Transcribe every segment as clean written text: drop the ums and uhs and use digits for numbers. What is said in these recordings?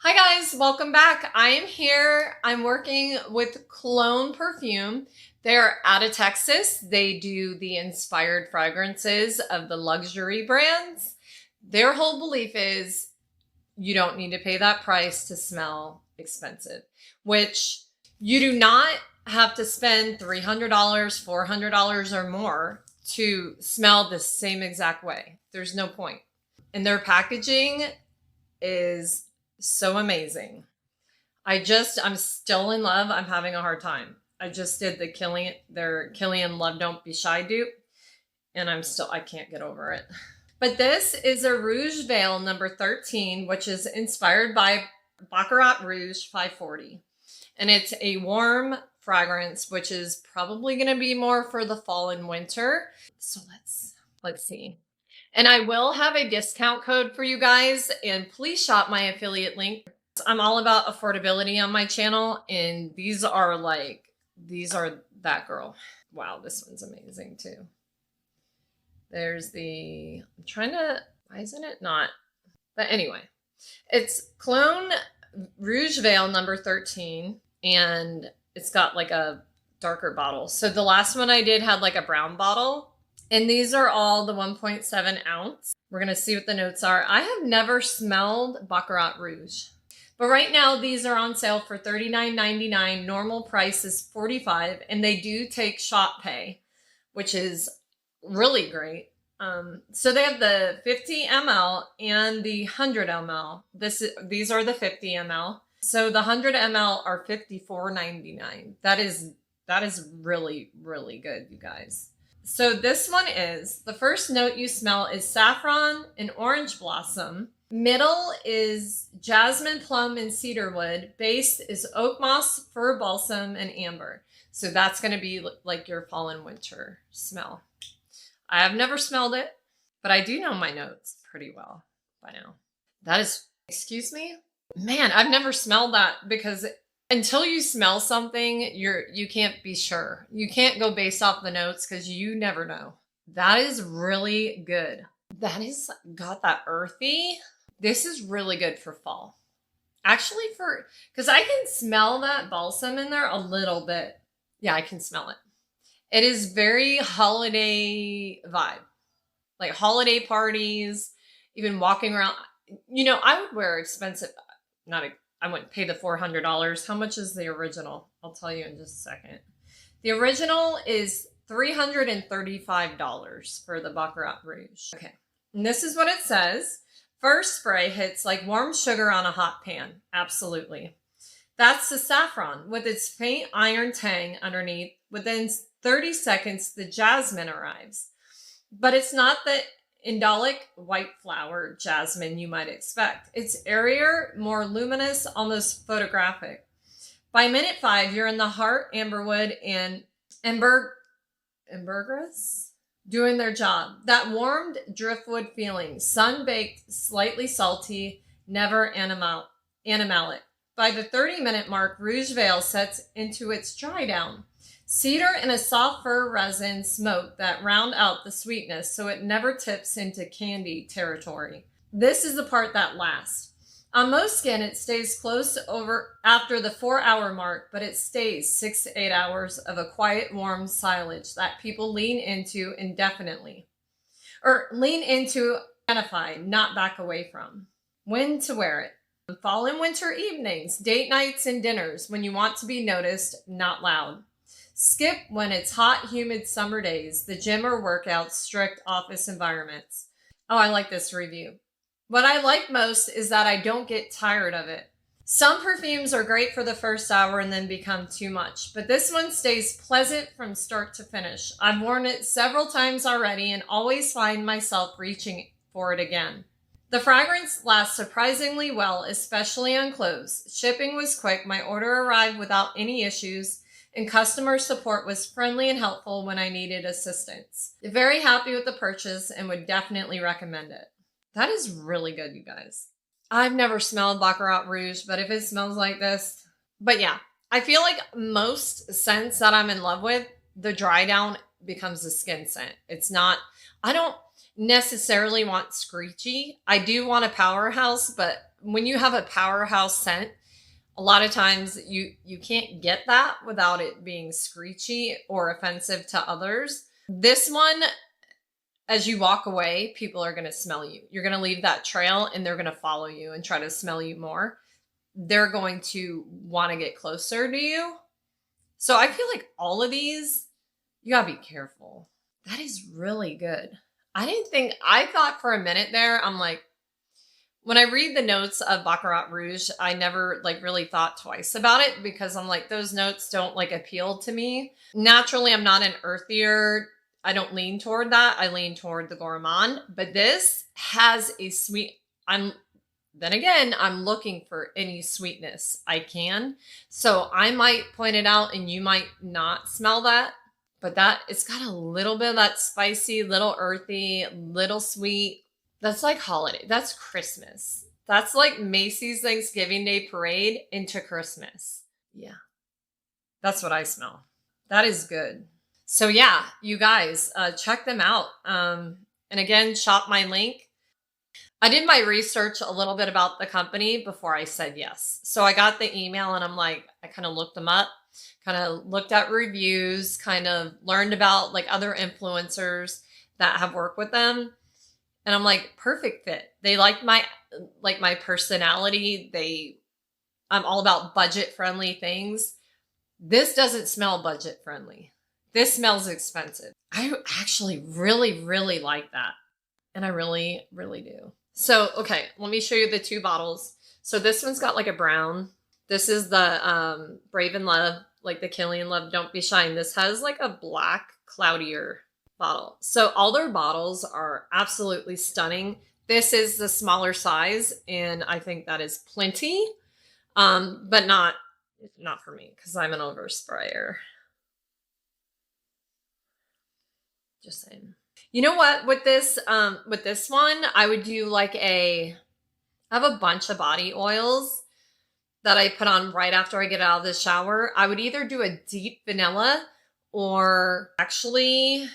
Hi guys, welcome back. I am here. I'm working with Clone Perfume. They're out of Texas. They do the inspired fragrances of the luxury brands. Their whole belief is you don't need to pay that price to smell expensive, which you do not have to spend $300, $400 or more to smell the same exact way. There's no point. And their packaging is so amazing. I'm still in love. I'm having a hard time. I just did their Killian Love Don't Be Shy dupe, and I can't get over it. But this is a Rouge Veil number 13, which is inspired by Baccarat Rouge 540. And it's a warm fragrance, which is probably going to be more for the fall and winter. So let's see. And I will have a discount code for you guys, and please shop my affiliate link. I'm all about affordability on my channel, and these are that girl. Wow, this one's amazing too. Why isn't it not? But anyway, it's Clone Rouge Veil number 13, and it's got like a darker bottle. So the last one I did had like a brown bottle. And these are all the 1.7 ounce. We're going to see what the notes are. I have never smelled Baccarat Rouge. But right now, these are on sale for $39.99. Normal price is $45. And they do take shop pay, which is really great. So they have the 50 ml and the 100 ml. These are the 50 ml. So the 100 ml are $54.99. That is really, really good, you guys. So this one the first note you smell is saffron and orange blossom. Middle is jasmine, plum, and cedarwood. Base is oak moss, fir balsam, and amber. So that's going to be like your fall and winter smell. I have never smelled it, but I do know my notes pretty well by now. Excuse me? Man, I've never smelled that because until you smell something, you can't be sure. You can't go based off the notes because you never know. That is really good. That is got that earthy. This is really good for fall. Actually, because I can smell that balsam in there a little bit. Yeah, I can smell it. It is very holiday vibe. Like holiday parties, even walking around. I would wear expensive, I wouldn't pay the $400. How much is the original? I'll tell you in just a second. The original is $335 for the Baccarat Rouge. Okay, and this is what it says. First spray hits like warm sugar on a hot pan. Absolutely. That's the saffron with its faint iron tang underneath. Within 30 seconds, the jasmine arrives. But it's not the indolic white flower jasmine you might expect. It's airier, more luminous, almost photographic. By minute 5, you're in the heart, amberwood, and ambergris doing their job. That warmed driftwood feeling, sun-baked, slightly salty, never animalic. By the 30-minute mark, Rouge Veil sets into its dry down. Cedar and a soft fir resin smoke that round out the sweetness so it never tips into candy territory. This is the part that lasts. On most skin, it stays close over after the 4-hour mark, but it stays 6 to 8 hours of a quiet, warm silage that people lean into indefinitely. Or lean into, identify, not back away from. When to wear it. Fall and winter evenings, date nights, and dinners when you want to be noticed, not loud. Skip when it's hot, humid summer days, the gym or workouts, strict office environments. Oh, I like this review. What I like most is that I don't get tired of it. Some perfumes are great for the first hour and then become too much, but this one stays pleasant from start to finish. I've worn it several times already and always find myself reaching for it again. The fragrance lasts surprisingly well, especially on clothes. Shipping was quick. My order arrived without any issues. And customer support was friendly and helpful when I needed assistance. Very happy with the purchase and would definitely recommend it. That is really good, you guys. I've never smelled Baccarat Rouge, but if it smells like this. But yeah, I feel like most scents that I'm in love with, the dry down becomes a skin scent. I don't necessarily want screechy. I do want a powerhouse, but when you have a powerhouse scent, a lot of times you can't get that without it being screechy or offensive to others. This one, as you walk away, people are going to smell you. You're going to leave that trail and they're going to follow you and try to smell you more. They're going to want to get closer to you. So I feel like all of these, you got to be careful. That is really good. I thought for a minute there, I'm like, when I read the notes of Baccarat Rouge, I never like really thought twice about it because I'm like, those notes don't like appeal to me. Naturally, I'm not an earthier. I don't lean toward that. I lean toward the gourmand, but this has a sweet, I'm looking for any sweetness I can. So I might point it out and you might not smell that, but it's got a little bit of that spicy, little earthy, little sweet. That's like holiday. That's Christmas. That's like Macy's Thanksgiving Day Parade into Christmas. Yeah. That's what I smell. That is good. So yeah, you guys, check them out. And again, shop my link. I did my research a little bit about the company before I said yes. So I got the email and I'm like, I kind of looked them up, kind of looked at reviews, kind of learned about like other influencers that have worked with them. And I'm like, perfect fit. They like my personality. I'm all about budget friendly things. This doesn't smell budget friendly. This smells expensive. I actually really, really like that. And I really, really do. So, okay, let me show you the two bottles. So this one's got like a brown. This is the Brave and Love, like the Killian Love Don't Be Shy. And this has like a black, cloudier bottle. So all their bottles are absolutely stunning. This is the smaller size, and I think that is plenty, but not for me because I'm an oversprayer. Just saying. You know what? With this one, I would do like I have a bunch of body oils that I put on right after I get out of the shower. I would either do a deep vanilla or actually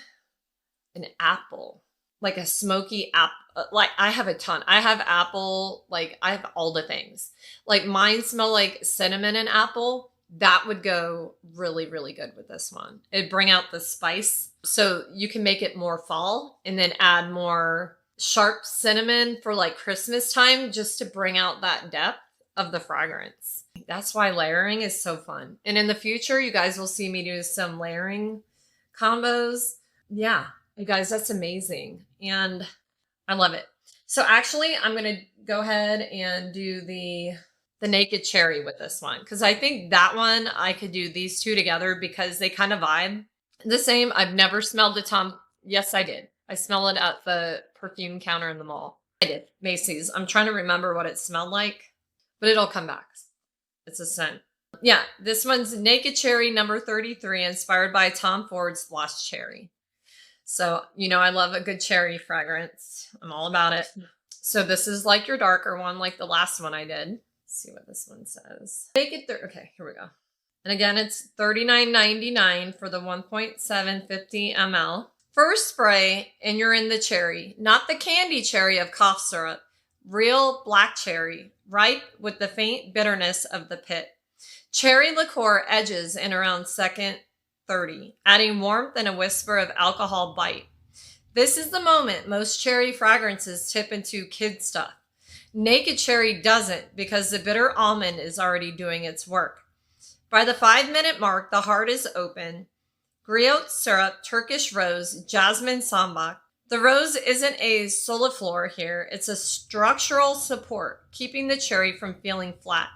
an apple, like a smoky apple. Like I have a ton. I have apple, like I have all the things. Like mine smell like cinnamon and apple. That would go really, really good with this one. It'd bring out the spice. So you can make it more fall and then add more sharp cinnamon for like Christmas time just to bring out that depth of the fragrance. That's why layering is so fun. And in the future, you guys will see me do some layering combos. Yeah. You guys, that's amazing. And I love it. So actually, I'm going to go ahead and do the Naked Cherry with this one. Because I think that one, I could do these two together because they kind of vibe the same. I've never smelled the Tom. Yes, I did. I smelled it at the perfume counter in the mall. I did. Macy's. I'm trying to remember what it smelled like. But it'll come back. It's a scent. Yeah, this one's Naked Cherry number 33, inspired by Tom Ford's Lost Cherry. So, you know, I love a good cherry fragrance. I'm all about it. So this is like your darker one, like the last one I did. Let's see what this one says. Okay, here we go. And again, it's $39.99 for the 1.750 ml. First spray, and you're in the cherry. Not the candy cherry of cough syrup. Real black cherry, ripe with the faint bitterness of the pit. Cherry liqueur edges in around second 30, adding warmth and a whisper of alcohol bite. This is the moment most cherry fragrances tip into kid stuff. Naked Cherry doesn't because the bitter almond is already doing its work. By the 5-minute mark, the heart is open. Griot syrup, Turkish rose, jasmine sambac. The rose isn't a soliflor here. It's a structural support, keeping the cherry from feeling flat.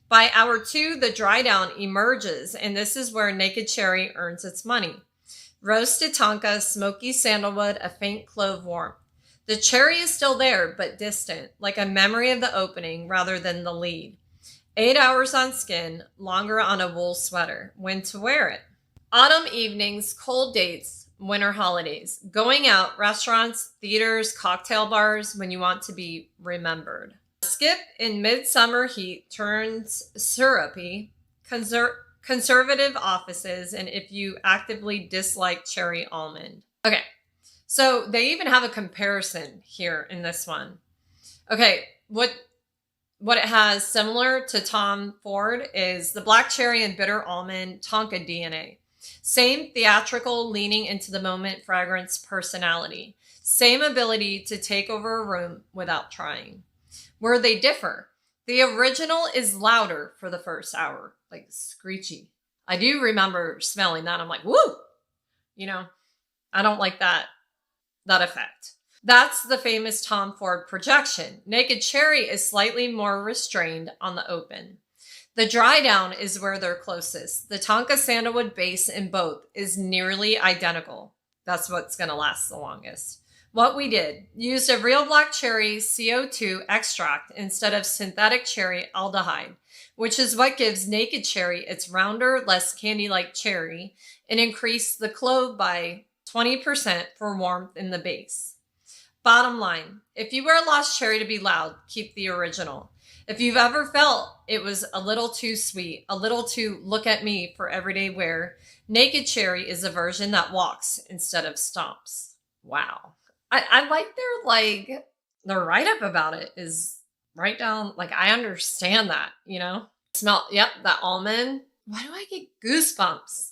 By hour 2, the dry down emerges, and this is where Naked Cherry earns its money. Roasted tonka, smoky sandalwood, a faint clove warmth. The cherry is still there, but distant, like a memory of the opening rather than the lead. 8 hours on skin, longer on a wool sweater. When to wear it? Autumn evenings, cold dates, winter holidays. Going out, restaurants, theaters, cocktail bars, when you want to be remembered. Skip in midsummer heat turns syrupy, conservative offices, and if you actively dislike cherry almond. Okay, so they even have a comparison here in this one. Okay, what what it has similar to Tom Ford is the black cherry and bitter almond tonka DNA. Same theatrical leaning into the moment fragrance personality. Same ability to take over a room without trying. Where they differ, the original is louder for the first hour, like screechy. I do remember smelling that. I'm like, woo! You know, I don't like that effect. That's the famous Tom Ford projection. Naked Cherry is slightly more restrained on the open. The dry down is where they're closest. The Tonka sandalwood base in both is nearly identical. That's what's going to last the longest. What we did, used a real black cherry CO2 extract instead of synthetic cherry aldehyde, which is what gives Naked Cherry its rounder, less candy-like cherry, and increased the clove by 20% for warmth in the base. Bottom line, if you wear Lost Cherry to be loud, keep the original. If you've ever felt it was a little too sweet, a little too look at me for everyday wear, Naked Cherry is a version that walks instead of stomps. Wow. I like their write-up about it is right down, like I understand that, you know? Smell, yep, that almond. Why do I get goosebumps?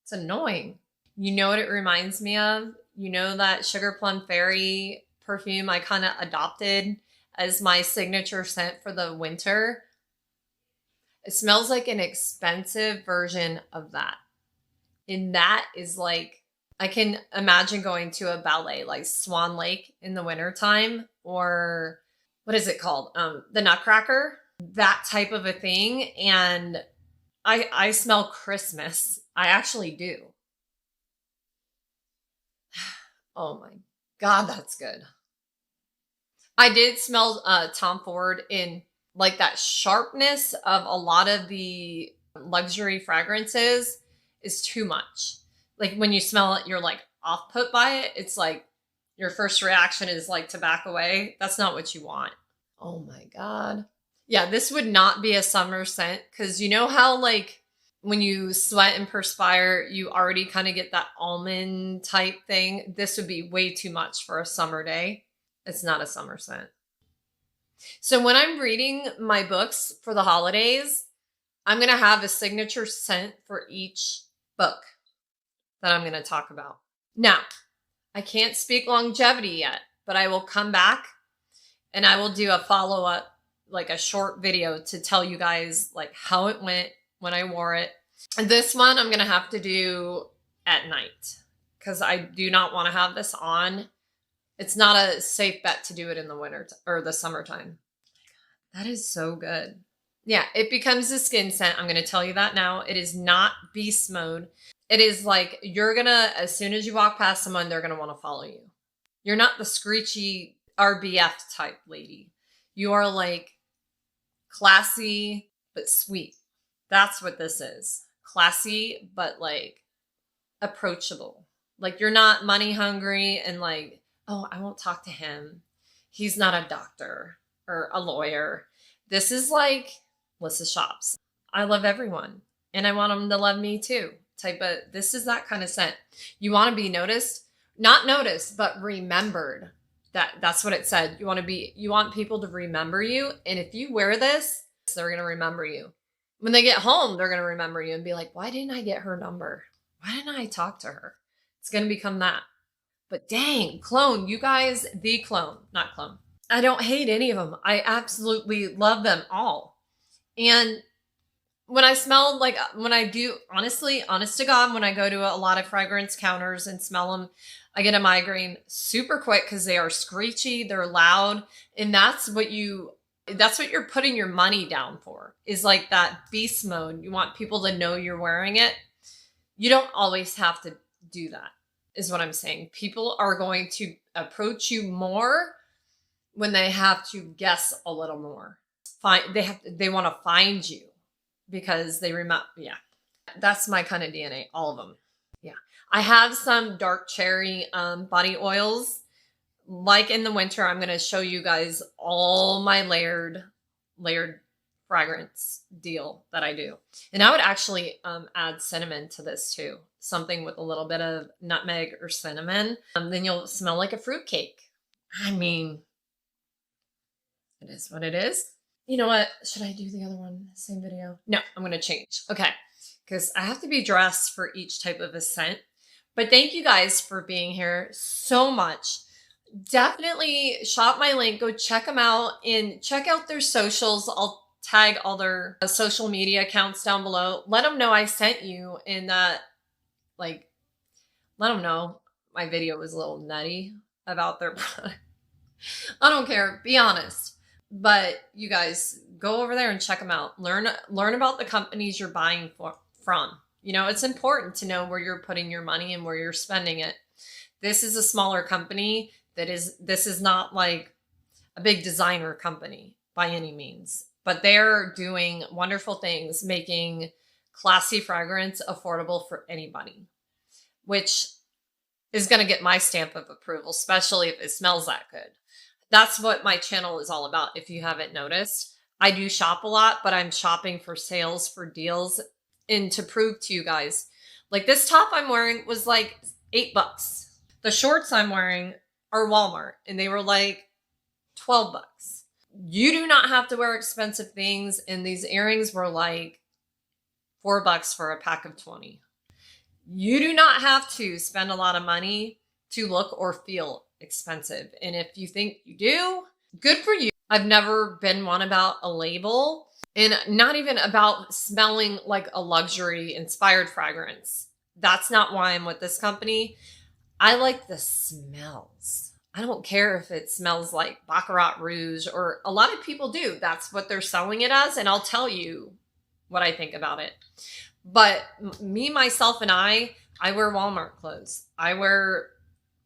It's annoying. You know what it reminds me of? You know that Sugar Plum Fairy perfume I kind of adopted as my signature scent for the winter? It smells like an expensive version of that. And that is like, I can imagine going to a ballet like Swan Lake in the wintertime, or what is it called? The Nutcracker, that type of a thing. And I smell Christmas. I actually do. Oh my God, that's good. I did smell Tom Ford in like that sharpness of a lot of the luxury fragrances is too much. Like when you smell it, you're like off put by it. It's like your first reaction is like to back away. That's not what you want. Oh my God. Yeah, this would not be a summer scent because you know how like when you sweat and perspire, you already kind of get that almond type thing. This would be way too much for a summer day. It's not a summer scent. So when I'm reading my books for the holidays, I'm going to have a signature scent for each book that I'm going to talk about. Now, I can't speak longevity yet, but I will come back and I will do a follow-up, like a short video to tell you guys like how it went when I wore it. And this one I'm going to have to do at night because I do not want to have this on. It's not a safe bet to do it in the winter or the summertime. That is so good. Yeah, it becomes a skin scent. I'm going to tell you that now. It is not beast mode. It is like you're going to, as soon as you walk past someone, they're going to want to follow you. You're not the screechy RBF type lady. You are like classy, but sweet. That's what this is. Classy, but like approachable. Like you're not money hungry and like, oh, I won't talk to him. He's not a doctor or a lawyer. This is like Lissa shops. I love everyone and I want them to love me too. Type of, this is that kind of scent. You want to be noticed, not noticed, but remembered. That's what it said. You want people to remember you. And if you wear this, they're going to remember you. When they get home, they're going to remember you and be like, why didn't I get her number? Why didn't I talk to her? It's going to become that. But dang, clone, you guys, the clone, not clone. I don't hate any of them. I absolutely love them all. And when I smell, like when I do, honestly, honest to God, when I go to a lot of fragrance counters and smell them, I get a migraine super quick because they are screechy, they're loud. And that's what you're putting your money down for, is like that beast mode. You want people to know you're wearing it. You don't always have to do that, is what I'm saying. People are going to approach you more when they have to guess a little more. They want to find you because they remember. Yeah, that's my kind of DNA. All of them. Yeah, I have some dark cherry body oils. Like in the winter, I'm going to show you guys all my layered fragrance deal that I do. And I would actually add cinnamon to this too. Something with a little bit of nutmeg or cinnamon. Then you'll smell like a fruitcake. I mean, it is what it is. You know what? Should I do the other one? Same video? No, I'm going to change. Okay. Because I have to be dressed for each type of a scent. But thank you guys for being here so much. Definitely shop my link. Go check them out and check out their socials. I'll tag all their social media accounts down below. Let them know I sent you and that, like, let them know my video was a little nutty about their product. I don't care. Be honest. But you guys go over there and check them out. Learn about the companies you're buying from. You know, it's important to know where you're putting your money and where you're spending it. This is a smaller company. This is not like a big designer company by any means, but they're doing wonderful things, making classy fragrance affordable for anybody, which is going to get my stamp of approval, especially if it smells that good. That's what my channel is all about. If you haven't noticed, I do shop a lot, but I'm shopping for sales, for deals, and to prove to you guys, like this top I'm wearing was like $8. The shorts I'm wearing are Walmart and they were like $12. You do not have to wear expensive things. And these earrings were like $4 for a pack of 20. You do not have to spend a lot of money to look or feel expensive. And if you think you do, good for you. I've never been one about a label and not even about smelling like a luxury inspired fragrance. That's not why I'm with this company. I like the smells. I don't care if it smells like Baccarat Rouge, or a lot of people do. That's what they're selling it as. And I'll tell you what I think about it. But me, myself, and I wear Walmart clothes. I wear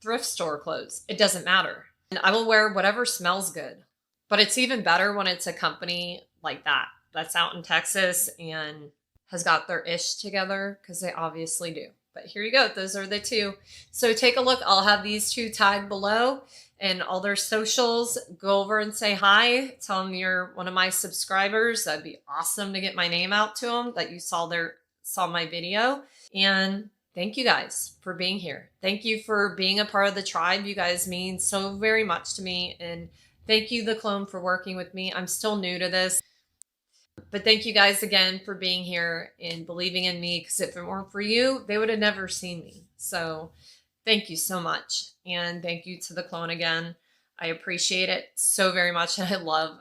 thrift store clothes. It doesn't matter. And I will wear whatever smells good. But it's even better when it's a company like that, that's out in Texas and has got their ish together, because they obviously do. But here you go. Those are the two. So take a look. I'll have these two tagged below and all their socials. Go over and say hi. Tell them you're one of my subscribers. That'd be awesome to get my name out to them, that you saw my video. And thank you guys for being here. Thank you for being a part of the tribe. You guys mean so very much to me. And thank you, The Clone, for working with me. I'm still new to this. But thank you guys again for being here and believing in me, because if it weren't for you, they would have never seen me. So thank you so much. And thank you to The Clone again. I appreciate it so very much. And I love,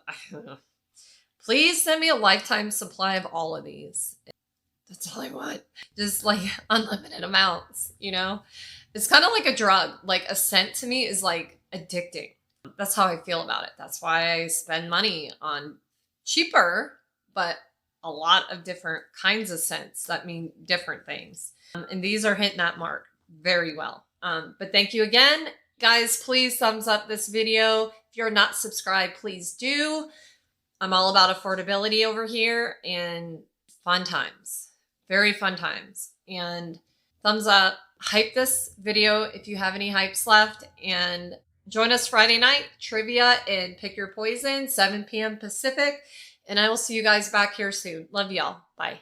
please send me a lifetime supply of all of these. That's all I want. Just like unlimited amounts, you know? It's kind of like a drug. Like a scent to me is like addicting. That's how I feel about it. That's why I spend money on cheaper, but a lot of different kinds of scents that mean different things. And these are hitting that mark very well. But thank you again. Guys, please thumbs up this video. If you're not subscribed, please do. I'm all about affordability over here and fun times. Very fun times. And thumbs up. Hype this video if you have any hypes left. And join us Friday night, trivia and Pick Your Poison, 7 p.m. Pacific. And I will see you guys back here soon. Love y'all. Bye.